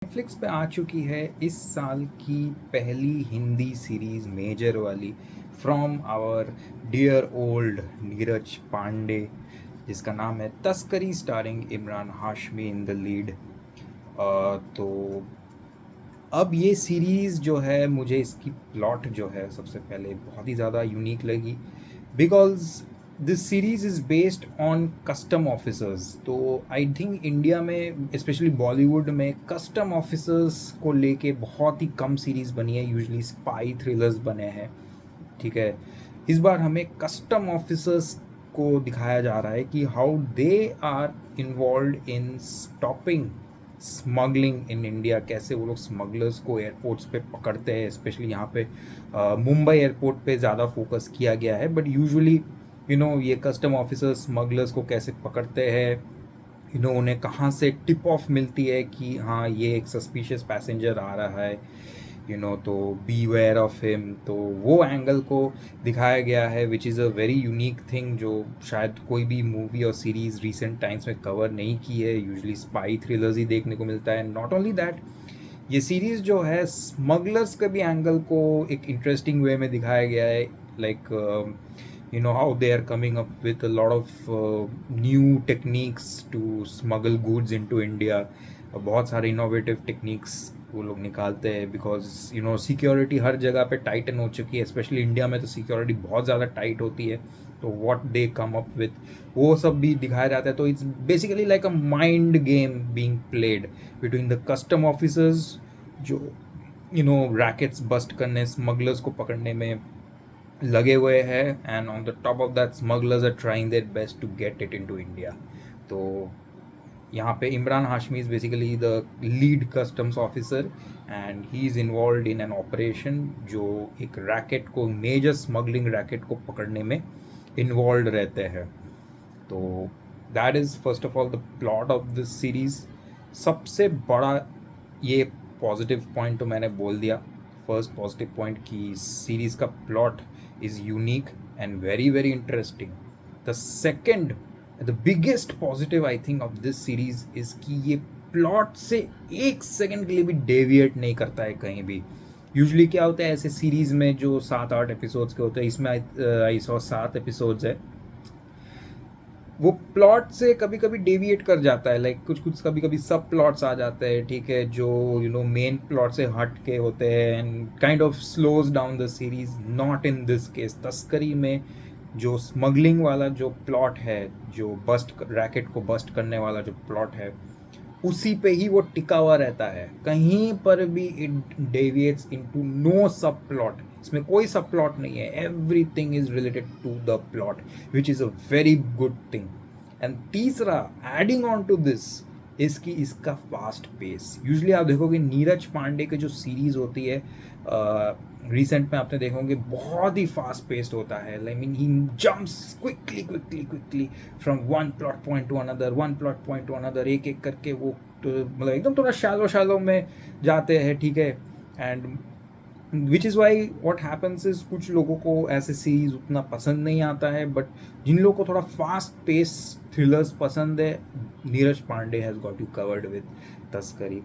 Netflix पे आ चुकी है इस साल की पहली हिंदी सीरीज मेजर वाली from our dear old Neeraj Pandey, जिसका नाम है Taskaree, starring Emraan Hashmi in the lead. तो अब ये सीरीज़ जो है, मुझे इसकी प्लॉट जो है सबसे पहले बहुत ही ज़्यादा यूनिक लगी, because this series is based on custom officers. तो आई थिंक इंडिया में, स्पेशली बॉलीवुड में, कस्टम ऑफिसर्स को लेके बहुत ही कम सीरीज़ बनी है। यूजुअली स्पाई थ्रिलर्स बने हैं, ठीक है। इस बार हमें कस्टम ऑफिसर्स को दिखाया जा रहा है कि how they are involve in stopping smuggling in India. कैसे वो लोग स्मगलर्स को एयरपोर्ट्स पे पकड़ते हैं। स्पेशली यहाँ पे मुंबई एयरपोर्ट पे ज़्यादा फोकस किया गया है, बट यूजुअली ये कस्टम ऑफिसर्स स्मगलर्स को कैसे पकड़ते हैं, उन्हें कहाँ से टिप ऑफ मिलती है कि हाँ, ये एक सस्पिशियस पैसेंजर आ रहा है, तो बी वेयर ऑफ हिम। तो वो एंगल को दिखाया गया है, विच is a very unique thing, जो शायद कोई भी मूवी और सीरीज़ रिसेंट टाइम्स में कवर नहीं की है। यूजुअली स्पाई थ्रिलर्स ही देखने को मिलता है। नॉट ओनली दैट, ये सीरीज़ जो है स्मगलर्स के भी एंगल को एक इंटरेस्टिंग वे में दिखाया गया है। Like how they are coming up with a lot of new techniques to smuggle goods into India। बहुत सारे इनोवेटिव टेक्निक्स वो लोग निकालते हैं, बिकॉज सिक्योरिटी हर जगह पे टाइटन हो चुकी है। स्पेशली इंडिया में तो सिक्योरिटी बहुत ज़्यादा टाइट होती है। तो what they come up with, वो सब भी दिखाया जाता है। तो it's basically like a mind game being played between the custom officers, जो रैकेट्स बस्ट करने, स्मगलर्स को पकड़ने में लगे हुए हैं, and on the top of that smugglers are trying their best to get it into India. तो यहाँ पे Emraan Hashmi is basically the lead customs officer, and he is involve in an operation जो एक रैकेट को, मेजर स्मगलिंग रैकेट को पकड़ने में involve रहते हैं। तो that is first of all the plot of this series. सबसे बड़ा ये पॉजिटिव पॉइंट तो मैंने बोल दिया। फर्स्ट पॉजिटिव पॉइंट कि सीरीज़ का plot is unique and very very interesting. The second, the biggest positive I think of this series is कि ये प्लॉट से एक सेकंड के लिए भी डेविएट नहीं करता है कहीं भी। यूजुअली क्या होता है ऐसे सीरीज़ में जो 7-8 एपिसोड्स के होते हैं, इसमें आई सौ 7 एपिसोड्स है, वो प्लॉट से कभी कभी डेविएट कर जाता है। लाइक कुछ कुछ कभी कभी सब प्लॉट्स आ जाते हैं, ठीक है, जो मेन प्लॉट से हट के होते हैं, and kind of slows down the series. Not in this case. तस्करी में जो स्मगलिंग वाला जो प्लॉट है, जो बस्ट रैकेट को बस्ट करने वाला जो प्लॉट है, उसी पे ही वो टिका हुआ रहता है। कहीं पर भी it deviates into no sub plot. इसमें कोई सब प्लॉट नहीं है। Everything is related to the plot, which is a very good thing. And तीसरा, एडिंग ऑन टू दिस, इसकी इसका फास्ट पेस। यूजुअली आप देखोगे नीरज पांडे की जो सीरीज होती है रिसेंट में, आपने देखोगे बहुत ही फास्ट पेस्ड होता है। I mean he jumps quickly quickly quickly from one plot point to another, one plot point to another, एक एक करके वो मतलब एकदम थोड़ा शैलो शैलो में जाते हैं, ठीक है। And which is why what happens is, कुछ लोगों को ऐसे सीरीज उतना पसंद नहीं आता है, बट जिन लोगों को थोड़ा फास्ट पेस थ्रिलर्स पसंद है, Neeraj Pandey has got you covered with Taskaree.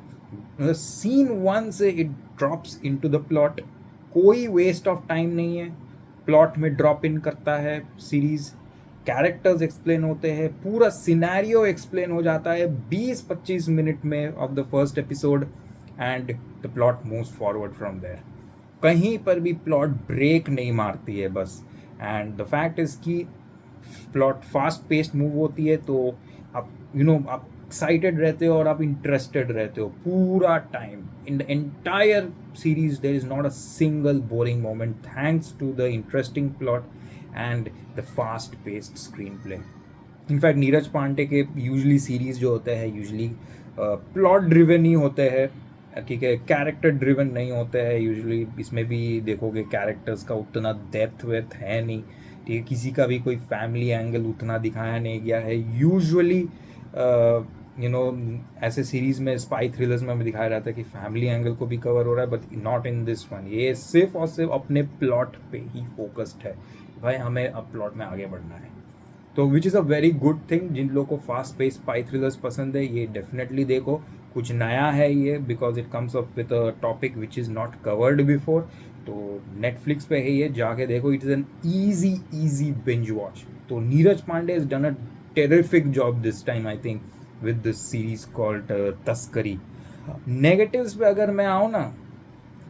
Scene one से it drops into the plot. कोई वेस्ट ऑफ टाइम नहीं है, प्लॉट में ड्रॉप इन करता है सीरीज। कैरेक्टर्स एक्सप्लेन होते हैं, पूरा सिनेरियो एक्सप्लेन हो जाता है 20-25 मिनट में of the first episode, and the plot moves forward from there. कहीं पर भी प्लॉट ब्रेक नहीं मारती है बस। एंड द फैक्ट इज कि प्लॉट फास्ट पेस्ड मूव होती है, तो आप आप एक्साइटेड रहते हो और आप इंटरेस्टेड रहते हो पूरा time. In the entire series there is not a single boring moment, thanks to the interesting plot and the fast paced screen play. In fact Neeraj Pandey के यूजली सीरीज जो होते हैं, यूजली प्लॉट ड्रिवन ही होते हैं, ठीक है, कैरेक्टर ड्रिवन नहीं होते हैं यूजुअली। इसमें भी देखोगे कैरेक्टर्स का उतना डेप्थ वेथ है नहीं, ठीक है, किसी का भी कोई फैमिली एंगल उतना दिखाया नहीं गया है यूजुअली। ऐसे सीरीज़ में, स्पाई थ्रिलर्स में हमें दिखाया जाता है कि फैमिली एंगल को भी कवर हो रहा है, but not in this one. ये सिर्फ और सिर्फ अपने प्लॉट पे ही फोकस्ड है, भाई हमें अब प्लॉट में आगे बढ़ना है। तो which is a very good thing. जिन लोगों को फास्ट पेस स्पाई थ्रिलर्स पसंद है, ये डेफिनेटली देखो। कुछ नया है ये, because it comes up with a topic which is not covered before. तो नेटफ्लिक्स पे है ये, जाके देखो, it is an easy binge watch. तो Neeraj Pandey is done a terrific job this time I think with this series called Taskaree. Negatives पे अगर मैं आऊँ ना,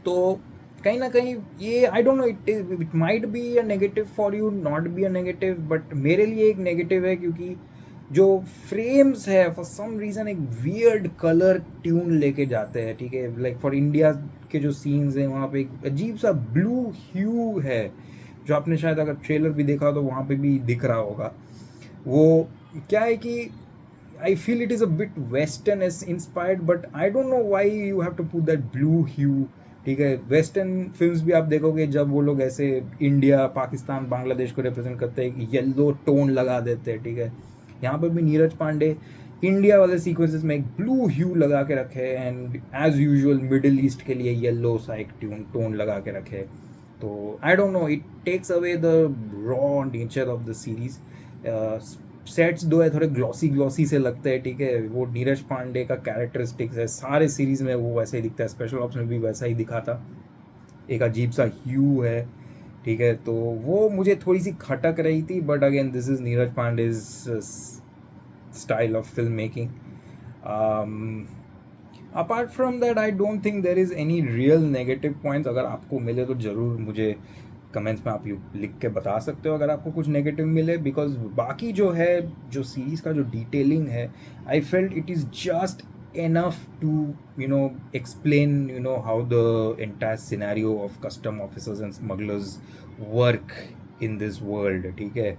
तो कहीं ना कहीं ये, आई don't know, it might be a negative for you, not be a negative, but मेरे लिए एक नेगेटिव है, क्योंकि जो फ्रेम्स है फॉर सम रीज़न एक वियर्ड कलर ट्यून लेके जाते हैं, ठीक है। लाइक फॉर इंडिया के जो सीन्स हैं वहाँ पे एक अजीब सा ब्लू ह्यू है, जो आपने शायद अगर ट्रेलर भी देखा तो वहाँ पे भी दिख रहा होगा। वो क्या है कि I feel it is a bit western inspired, but I don't know why you have to put that blue hue। ठीक है, वेस्टर्न फिल्म्स भी आप देखोगे, जब वो लोग ऐसे इंडिया, पाकिस्तान, बांग्लादेश को रिप्रेजेंट करते हैं, येलो टोन लगा देते हैं, ठीक है। यहाँ पर भी नीरज पांडे इंडिया वाले सीक्वेंसेस में एक ब्लू ह्यू लगा के रखे, and as usual Middle East के लिए येलो सा एक टोन लगा के रखे। तो I don't know, it takes away the raw nature of the series. Sets दो है थोड़े ग्लॉसी से लगते हैं, ठीक है। वो नीरज पांडे का कैरेक्टरिस्टिक्स है, सारे सीरीज में वो वैसे ही दिखता है, स्पेशल ऑप्स में भी वैसा ही दिखा था, एक अजीब सा ह्यू है, ठीक है। तो वो मुझे थोड़ी सी खटक रही थी, but again this is Neeraj Pandey's style of film making. Apart from that I don't think there is any real negative points. अगर आपको मिले तो ज़रूर मुझे कमेंट्स में आप लिख के बता सकते हो अगर आपको कुछ नेगेटिव मिले, बिकॉज बाकी जो है, जो सीरीज़ का जो डिटेलिंग है, I felt it is just enough to explain how the entire scenario of custom officers and smugglers work in this world, ठीक है।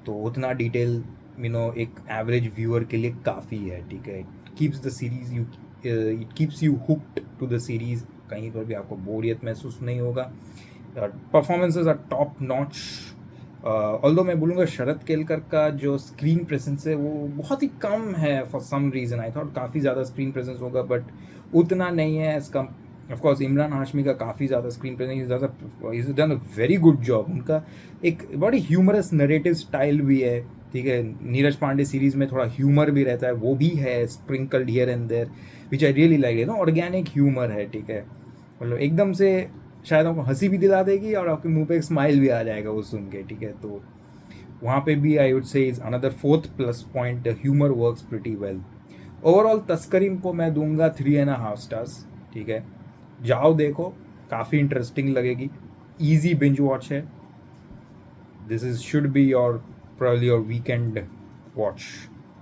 तो उतना डिटेल एक एवरेज व्यूअर के लिए काफ़ी है, ठीक है। It keeps you hooked to the series, कहीं पर भी आपको बोरियत महसूस नहीं होगा। Performances are top notch. Although मैं बोलूँगा शरद केलकर का जो स्क्रीन प्रेजेंस है वो बहुत ही कम है for some reason. I thought काफ़ी ज़्यादा स्क्रीन प्रेजेंस होगा, बट उतना नहीं है एज कम। ऑफकोर्स इमरान हाशमी का काफ़ी ज़्यादा screen presence, is done a very good job. उनका एक बड़ी ह्यूमरस नरेटिव स्टाइल भी है, ठीक है। नीरज पांडे सीरीज़ में थोड़ा ह्यूमर भी रहता है, वो भी है sprinkled here and there, which I really like, organic humour है, ठीक है। मतलब एकदम से शायद आपको हंसी भी दिला देगी और आपके मुंह पे एक स्माइल भी आ जाएगा वो सुन के, ठीक है। तो वहाँ पे भी I would say is another fourth plus point, the humour works pretty well. Overall तस्करी को मैं दूंगा 3.5 स्टार्स, ठीक है। जाओ देखो, काफ़ी इंटरेस्टिंग लगेगी, ईजी बिंज वॉच है। This is should be your probably your weekend watch।